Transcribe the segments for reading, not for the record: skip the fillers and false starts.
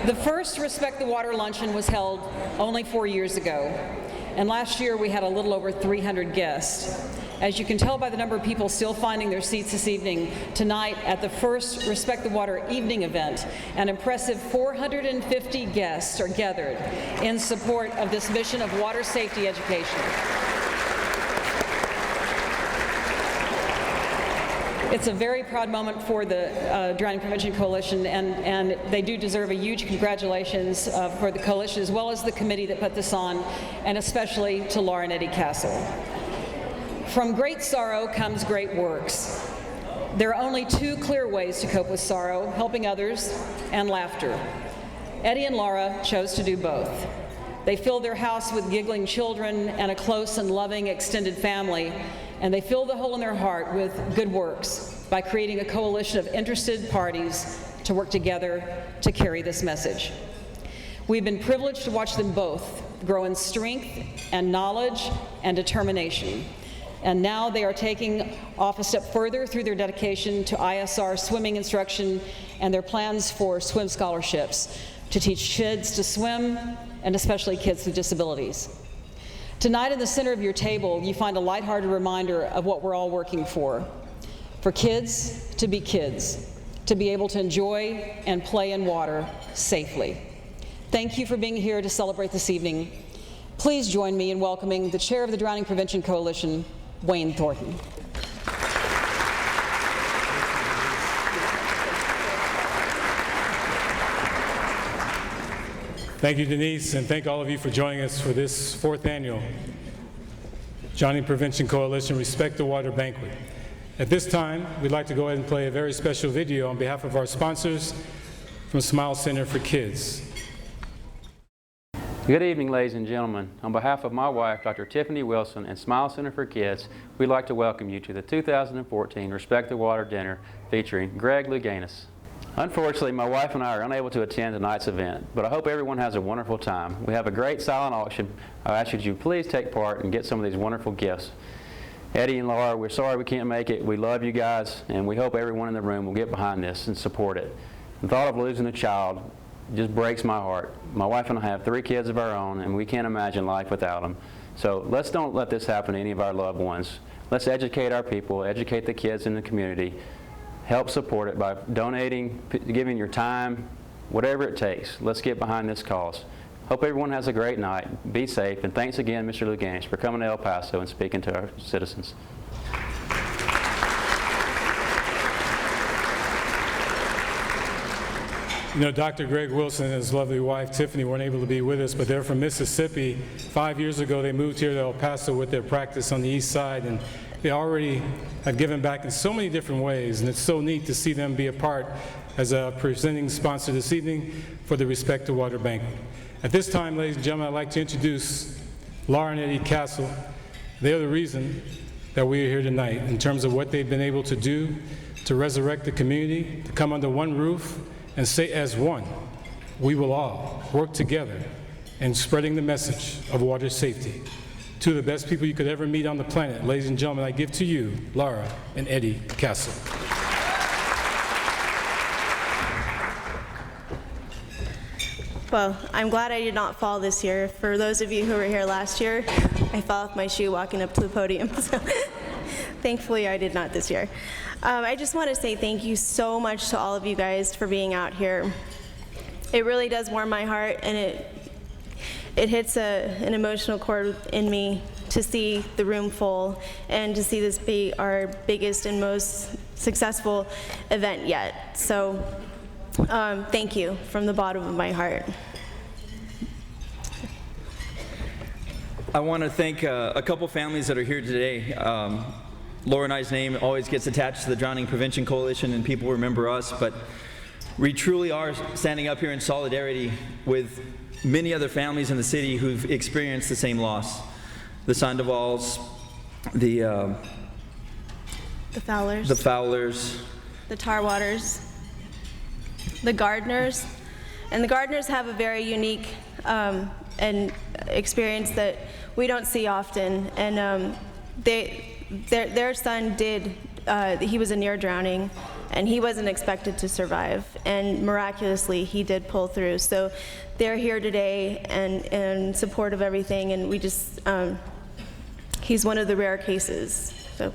The first Respect the Water luncheon was held only 4 years ago, and last year we had a little over 300 guests. As you can tell by the number of people still finding their seats this evening, tonight at the first Respect the Water evening event, an impressive 450 guests are gathered in support of this mission of water safety education. It's a very proud moment for the Drowning Prevention Coalition, and they do deserve a huge congratulations for the coalition as well as the committee that put this on, and especially to Laura and Eddie Castle. From great sorrow comes great works. There are only two clear ways to cope with sorrow: helping others and laughter. Eddie and Laura chose to do both. They filled their house with giggling children and a close and loving extended family, and they filled the hole in their heart with good works by creating a coalition of interested parties to work together to carry this message. We've been privileged to watch them both grow in strength and knowledge and determination. And now they are taking off a step further through their dedication to ISR swimming instruction and their plans for swim scholarships to teach kids to swim, and especially kids with disabilities. Tonight, in the center of your table, you find a lighthearted reminder of what we're all working for kids to be kids, to be able to enjoy and play in water safely. Thank you for being here to celebrate this evening. Please join me in welcoming the Chair of the Drowning Prevention Coalition, Wayne Thornton. Thank you, Denise, and thank all of you for joining us for this 4th annual Drowning Prevention Coalition Respect the Water Banquet. At this time, we'd like to go ahead and play a very special video on behalf of our sponsors from Smile Center for Kids. Good evening, ladies and gentlemen. On behalf of my wife, Dr. Tiffany Wilson, and Smile Center for Kids, we'd like to welcome you to the 2014 Respect the Water Dinner featuring Greg Louganis. Unfortunately, my wife and I are unable to attend tonight's event, but I hope everyone has a wonderful time. We have a great silent auction. I ask you to please take part and get some of these wonderful gifts. Eddie and Laura, we're sorry we can't make it. We love you guys, and we hope everyone in the room will get behind this and support it. The thought of losing a child just breaks my heart. My wife and I have 3 kids of our own, and we can't imagine life without them. So let's don't let this happen to any of our loved ones. Let's educate our people, educate the kids in the community. Help support it by donating, giving your time, whatever it takes. Let's get behind this cause. Hope everyone has a great night. Be safe, and thanks again, Mr. Louganis, for coming to El Paso and speaking to our citizens. You know, Dr. Greg Wilson and his lovely wife, Tiffany, weren't able to be with us, but they're from Mississippi. 5 years ago, they moved here to El Paso with their practice on the east side, and they already have given back in so many different ways, and it's so neat to see them be a part as a presenting sponsor this evening for the Respect the Water Banquet. At this time, ladies and gentlemen, I'd like to introduce Laura and Eddie Castle. They are the reason that we are here tonight in terms of what they've been able to do to resurrect the community, to come under one roof and say as one, we will all work together in spreading the message of water safety. Two of the best people you could ever meet on the planet. Ladies and gentlemen, I give to you, Laura and Eddie Castle. Well, I'm glad I did not fall this year. For those of you who were here last year, I fell off my shoe walking up to the podium. So thankfully, I did not this year. I just want to say thank you so much to all of you guys for being out here. It really does warm my heart, and it hits an emotional chord in me to see the room full and to see this be our biggest and most successful event yet. So thank you from the bottom of my heart. I want to thank a couple families that are here today. Laura and I's name always gets attached to the Drowning Prevention Coalition, and people remember us, but we truly are standing up here in solidarity with many other families in the city who've experienced the same loss. The Sandovals, the Fowlers, the Tarwaters, the Gardners. And the Gardners have a very unique and experience that we don't see often. And their son did, he was a near drowning, and he wasn't expected to survive, and miraculously he did pull through. So they're here today and in support of everything, and we just, he's one of the rare cases. So.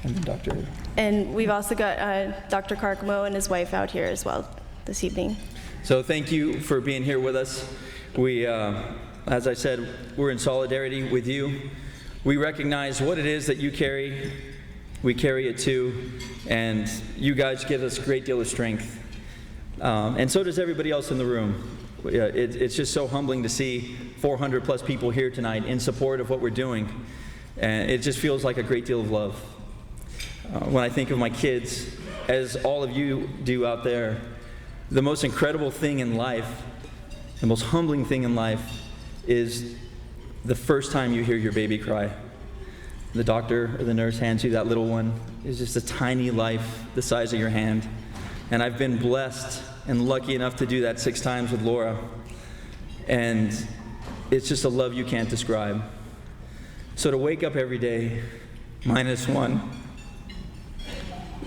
And Dr. And we've also got Dr. Carcamo and his wife out here as well this evening. So thank you for being here with us. We, as I said, we're in solidarity with you. We recognize what it is that you carry. We carry it too, and you guys give us a great deal of strength. And so does everybody else in the room. It's just so humbling to see 400 plus people here tonight in support of what we're doing. And it just feels like a great deal of love. When I think of my kids, as all of you do out there, the most incredible thing in life, the most humbling thing in life is the first time you hear your baby cry. The doctor or the nurse hands you that little one. It's just a tiny life the size of your hand. And I've been blessed and lucky enough to do that 6 times with Laura. And it's just a love you can't describe. So to wake up every day, -1,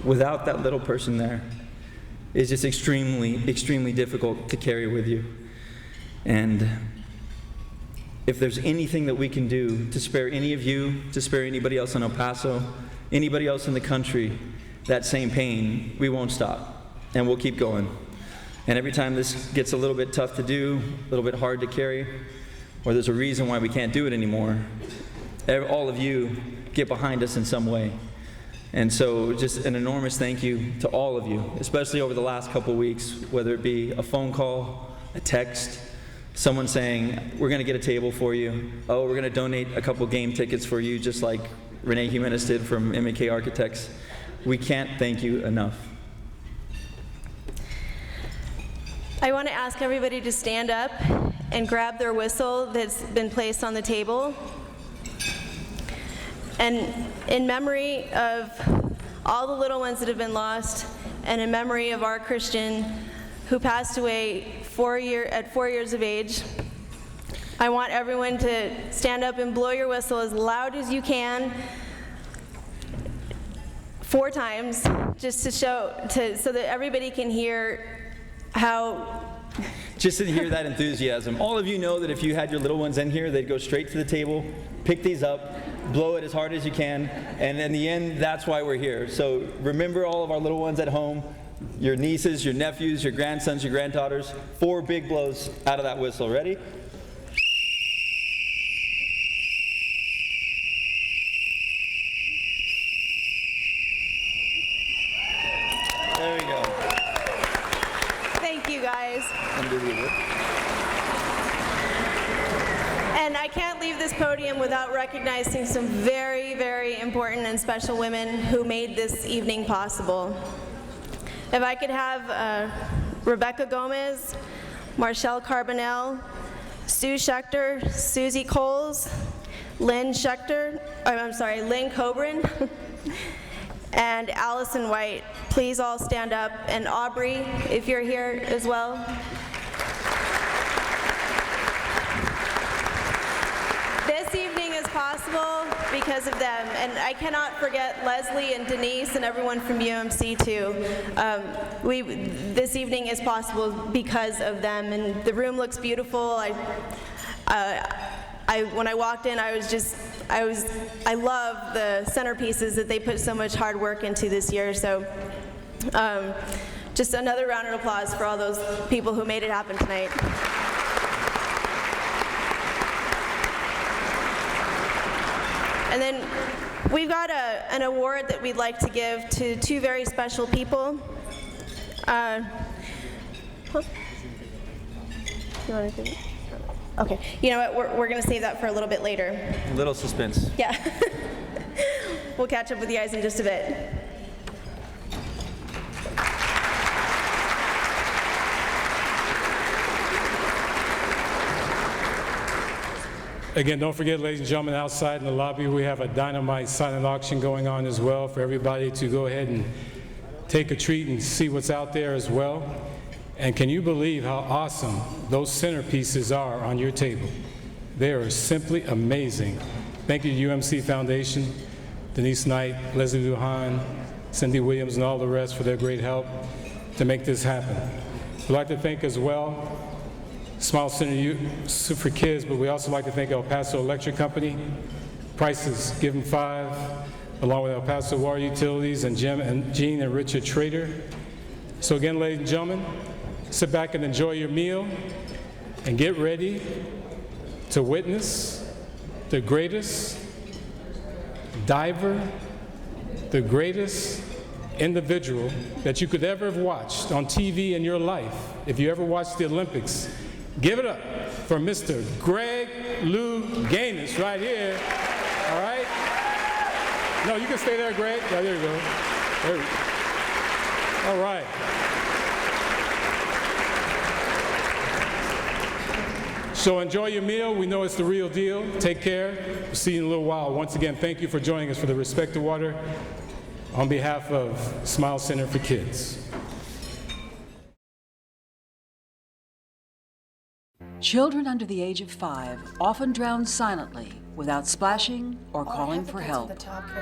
without that little person there, is just extremely, extremely difficult to carry with you. And if there's anything that we can do to spare any of you, to spare anybody else in El Paso, anybody else in the country, that same pain, we won't stop. And we'll keep going. And every time this gets a little bit tough to do, a little bit hard to carry, or there's a reason why we can't do it anymore, all of you get behind us in some way. And so just an enormous thank you to all of you, especially over the last couple weeks, whether it be a phone call, a text, someone saying, we're going to get a table for you. Oh, we're going to donate a couple game tickets for you, just like Renee Jimenez did from MK Architects. We can't thank you enough. I want to ask everybody to stand up and grab their whistle that's been placed on the table. And in memory of all the little ones that have been lost, and in memory of our Christian who passed away at 4 years of age, I want everyone to stand up and blow your whistle as loud as you can 4 times, just to show, so that everybody can hear how. Just to hear that enthusiasm. All of you know that if you had your little ones in here, they'd go straight to the table, pick these up, blow it as hard as you can, and in the end, that's why we're here. So remember all of our little ones at home, your nieces, your nephews, your grandsons, your granddaughters. 4 big blows out of that whistle. Ready? There we go. Thank you, guys. And I can't leave this podium without recognizing some very, very important and special women who made this evening possible. If I could have Rebecca Gomez, Marshall Carbonell, Sue Schechter, Susie Coles, Lynn Coburn, and Allison White. Please all stand up. And Aubrey, if you're here as well. This evening is possible because of them, and I cannot forget Leslie and Denise and everyone from UMC too. This evening is possible because of them, and the room looks beautiful. When I walked in, I love the centerpieces that they put so much hard work into this year. So just another round of applause for all those people who made it happen tonight. And then we've got an award that we'd like to give to 2 very special people. You want to do it? Okay. You know what? We're going to save that for a little bit later. A little suspense. Yeah. We'll catch up with you guys in just a bit. Again, don't forget, ladies and gentlemen, outside in the lobby, we have a dynamite silent auction going on as well for everybody to go ahead and take a treat and see what's out there as well. And can you believe how awesome those centerpieces are on your table? They are simply amazing. Thank you to UMC Foundation, Denise Knight, Leslie Lujan, Cindy Williams, and all the rest for their great help to make this happen. We'd like to thank as well Smile Center for Kids, but we also like to thank El Paso Electric Company, Prices Give 'em 5, along with El Paso Water Utilities and Jean and Richard Trader. So again, ladies and gentlemen, sit back and enjoy your meal and get ready to witness the greatest diver, the greatest individual that you could ever have watched on TV in your life. If you ever watched the Olympics, give it up for Mr. Greg Louganis right here. All right? No, you can stay there, Greg. Yeah, there you go. There you go. All right. So enjoy your meal. We know it's the real deal. Take care. We'll see you in a little while. Once again, thank you for joining us for the Respect the Water on behalf of Smile Center for Kids. Children under the age of 5 often drown silently without splashing or calling for help.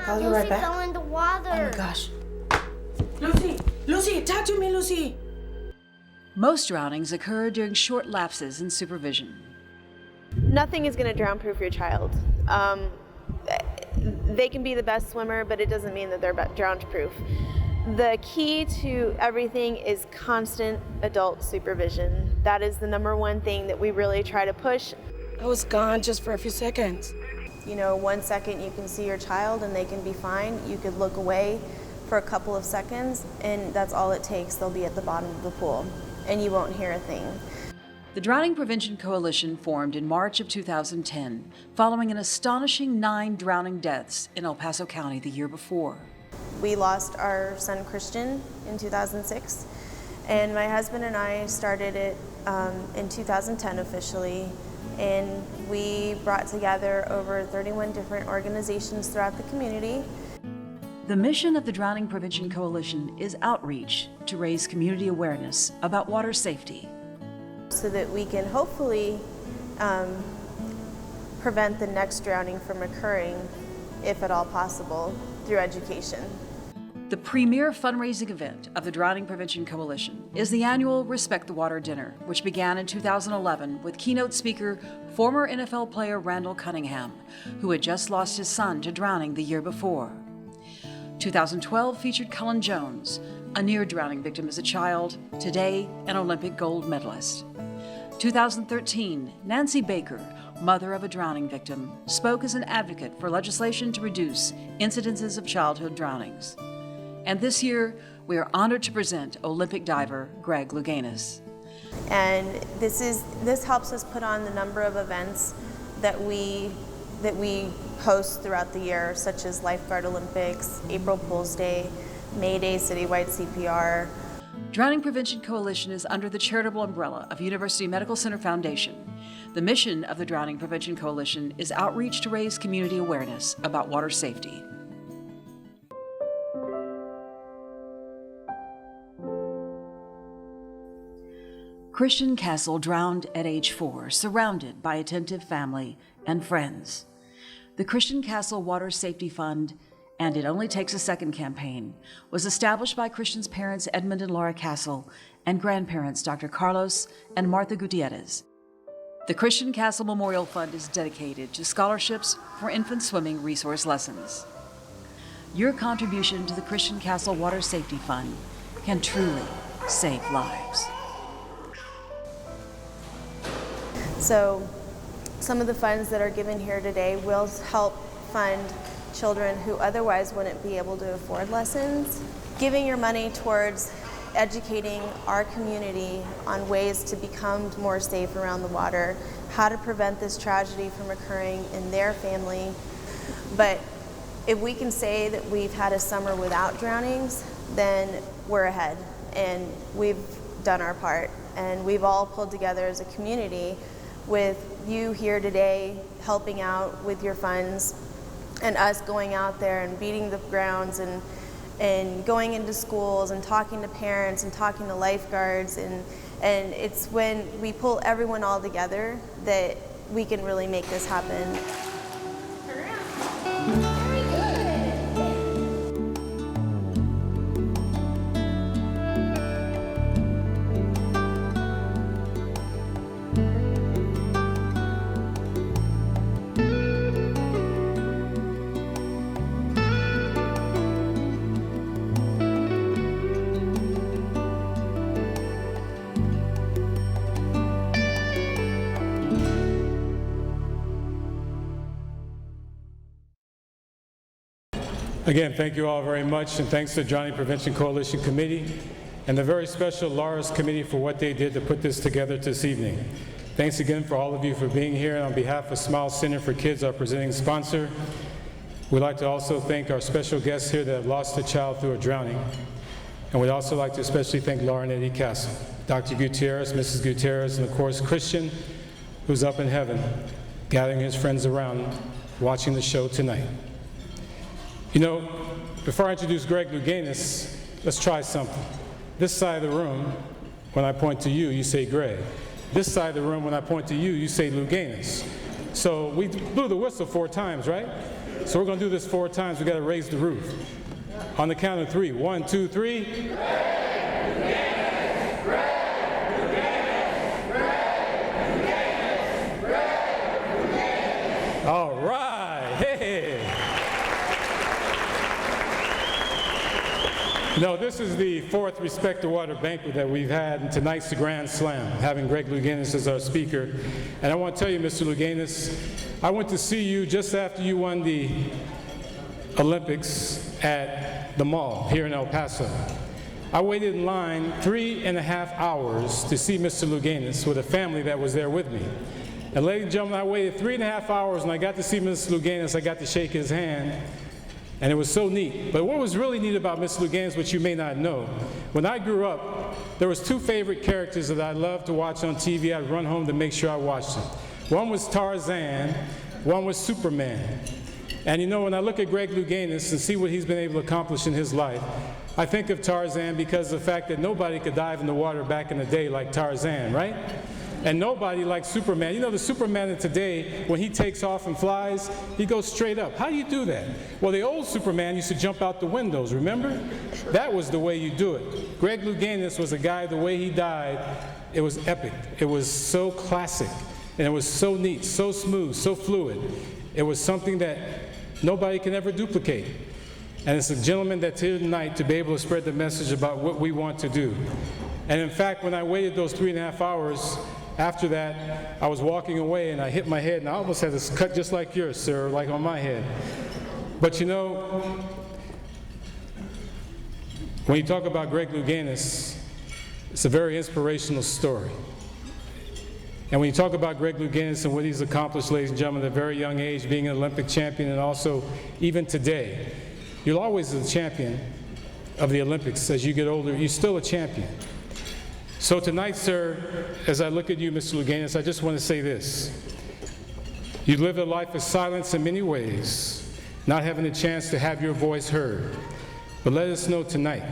I'll be right back. Fell in the water. Oh my gosh. Lucy, talk to me, Lucy. Most drownings occur during short lapses in supervision. Nothing is going to drown proof your child. They can be the best swimmer, but it doesn't mean that they're drown proof. The key to everything is constant adult supervision. That is the number one thing that we really try to push. I was gone just for a few seconds. You know, 1 second you can see your child and they can be fine. You could look away for a couple of seconds and that's all it takes. They'll be at the bottom of the pool and you won't hear a thing. The Drowning Prevention Coalition formed in March of 2010, following an astonishing 9 drowning deaths in El Paso County the year before. We lost our son Christian in 2006, and my husband and I started it in 2010 officially, and we brought together over 31 different organizations throughout the community. The mission of the Drowning Prevention Coalition is outreach to raise community awareness about water safety, so that we can hopefully prevent the next drowning from occurring, if at all possible, through education. The premier fundraising event of the Drowning Prevention Coalition is the annual Respect the Water Dinner, which began in 2011 with keynote speaker, former NFL player Randall Cunningham, who had just lost his son to drowning the year before. 2012 featured Cullen Jones, a near-drowning victim as a child, today an Olympic gold medalist. 2013, Nancy Baker, mother of a drowning victim, spoke as an advocate for legislation to reduce incidences of childhood drownings. And this year, we are honored to present Olympic diver Greg Louganis. And this helps us put on the number of events that we host throughout the year, such as Lifeguard Olympics, April Pools Day, May Day Citywide CPR. Drowning Prevention Coalition is under the charitable umbrella of University Medical Center Foundation. The mission of the Drowning Prevention Coalition is outreach to raise community awareness about water safety. Christian Castle drowned at age 4, surrounded by attentive family and friends. The Christian Castle Water Safety Fund and It Only Takes a Second campaign was established by Christian's parents Edmund and Laura Castle and grandparents Dr. Carlos and Martha Gutierrez. The Christian Castle Memorial Fund is dedicated to scholarships for infant swimming resource lessons. Your contribution to the Christian Castle Water Safety Fund can truly save lives. So some of the funds that are given here today will help fund children who otherwise wouldn't be able to afford lessons. Giving your money towards educating our community on ways to become more safe around the water, how to prevent this tragedy from occurring in their family. But if we can say that we've had a summer without drownings, then we're ahead and we've done our part. And we've all pulled together as a community with you here today helping out with your funds and us going out there and beating the grounds and going into schools and talking to parents and talking to lifeguards, and it's when we pull everyone all together that we can really make this happen. Very good. Again, thank you all very much, and thanks to the Drowning Prevention Coalition Committee and the very special Laura's Committee for what they did to put this together this evening. Thanks again for all of you for being here, and on behalf of Smile Center for Kids, our presenting sponsor, we'd like to also thank our special guests here that have lost a child through a drowning. And we'd also like to especially thank Laura and Eddie Castle, Dr. Gutierrez, Mrs. Gutierrez, and of course Christian, who's up in heaven, gathering his friends around, watching the show tonight. You know, before I introduce Greg Louganis, let's try something. This side of the room, when I point to you, you say Greg. This side of the room, when I point to you, you say Louganis. So we blew the whistle 4 times, right? So we're going to do this 4 times. We got to raise the roof. On the count of 3. 1, 2, 3. Greg Louganis, Greg Louganis, Greg Louganis, Greg Louganis. All right. Hey. No, this is the 4th Respect the Water banquet that we've had, and tonight's the Grand Slam, having Greg Louganis as our speaker. And I want to tell you, Mr. Louganis, I went to see you just after you won the Olympics at the mall here in El Paso. I waited in line 3.5 hours to see Mr. Louganis with a family that was there with me. And ladies and gentlemen, I waited 3.5 hours, and I got to see Mr. Louganis. I got to shake his hand. And it was so neat. But what was really neat about Mr. Louganis, which you may not know, when I grew up, there was 2 favorite characters that I loved to watch on TV. I'd run home to make sure I watched them. One was Tarzan, one was Superman. And you know, when I look at Greg Louganis and see what he's been able to accomplish in his life, I think of Tarzan because of the fact that nobody could dive in the water back in the day like Tarzan, right? And nobody like Superman. You know, the Superman of today, when he takes off and flies, he goes straight up. How do you do that? Well, the old Superman used to jump out the windows, remember? That was the way you do it. Greg Louganis was a guy, the way he died, it was epic. It was so classic, and it was so neat, so smooth, so fluid. It was something that nobody can ever duplicate. And it's a gentleman that's here tonight to be able to spread the message about what we want to do. And in fact, when I waited those 3.5 hours, after that, I was walking away and I hit my head, and I almost had this cut just like yours, sir, like on my head. But you know, when you talk about Greg Louganis, it's a very inspirational story. And when you talk about Greg Louganis and what he's accomplished, ladies and gentlemen, at a very young age, being an Olympic champion, and also even today, you're always a champion of the Olympics. As you get older, you're still a champion. So tonight, sir, as I look at you, Mr. Louganis, I just want to say this. You lived a life of silence in many ways, not having a chance to have your voice heard. But let us know tonight,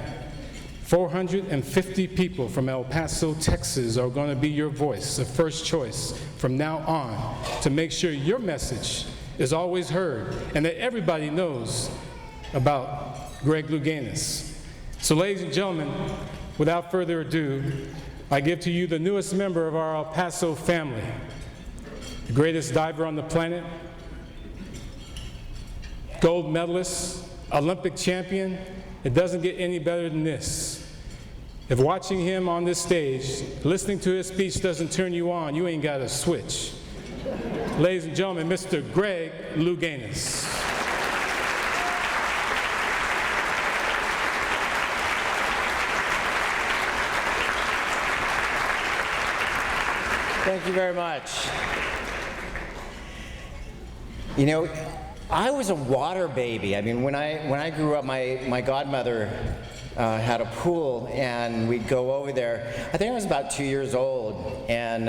450 people from El Paso, Texas are going to be your voice, the first choice from now on, to make sure your message is always heard and that everybody knows about Greg Louganis. So ladies and gentlemen, without further ado, I give to you the newest member of our El Paso family, the greatest diver on the planet, gold medalist, Olympic champion. It doesn't get any better than this. If watching him on this stage, listening to his speech doesn't turn you on, you ain't got a switch. Ladies and gentlemen, Mr. Greg Louganis. Thank you very much. You know, I was a water baby. I mean, when I grew up, my godmother had a pool, and we'd go over there. I think I was about 2 years old, and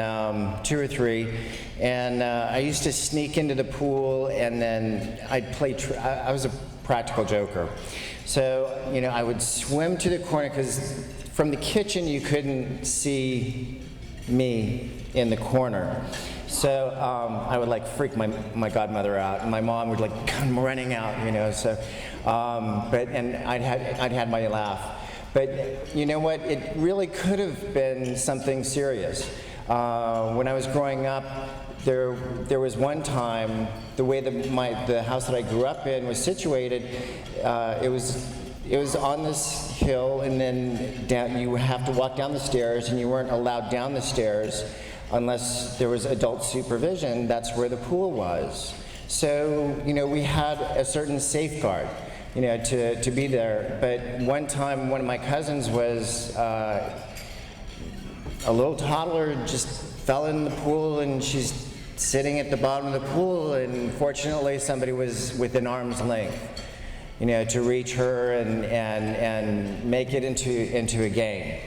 2 or 3, and I used to sneak into the pool, and then I'd play. I was a practical joker, so you know, I would swim to the corner because from the kitchen you couldn't see me in the corner. So I would like freak my godmother out, and my mom would like come running out, you know. So, and I'd had my laugh. But you know what? It really could have been something serious. When I was growing up, there was one time, the way that the house that I grew up in was situated, it was on this hill, and then you would have to walk down the stairs, and you weren't allowed down the stairs unless there was adult supervision. That's where the pool was. So, you know, we had a certain safeguard. to be there. But one time, one of my cousins was a little toddler, just fell in the pool, and she's sitting at the bottom of the pool, and fortunately somebody was within arm's length, to reach her and make it into a game.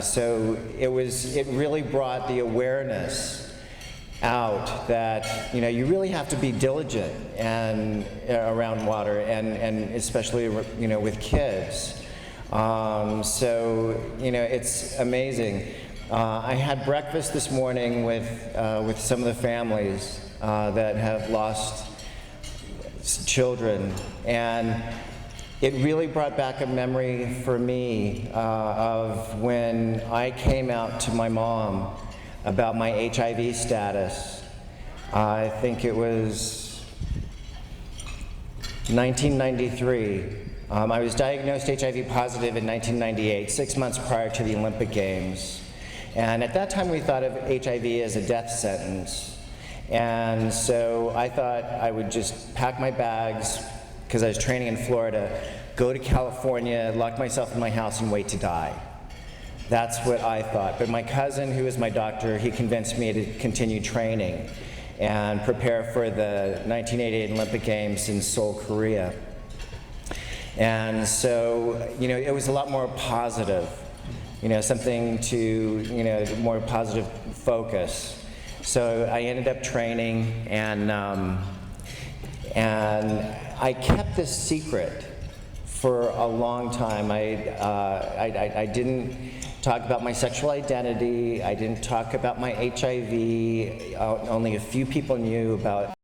So it really brought the awareness out that you really have to be diligent and around water, and especially with kids. So it's amazing. I had breakfast this morning with some of the families that have lost children, and it really brought back a memory for me of when I came out to my mom about my HIV status. I think it was 1993. I was diagnosed HIV positive in 1998, 6 months prior to the Olympic Games. And at that time we thought of HIV as a death sentence. And so I thought I would just pack my bags, because I was training in Florida, go to California, lock myself in my house, and wait to die. That's what I thought. But my cousin, who is my doctor, he convinced me to continue training and prepare for the 1988 Olympic Games in Seoul, Korea. And so, it was a lot more positive, something to, more positive focus. So I ended up training, and I kept this secret for a long time. I didn't talk about my sexual identity. I didn't talk about my HIV. Only a few people knew about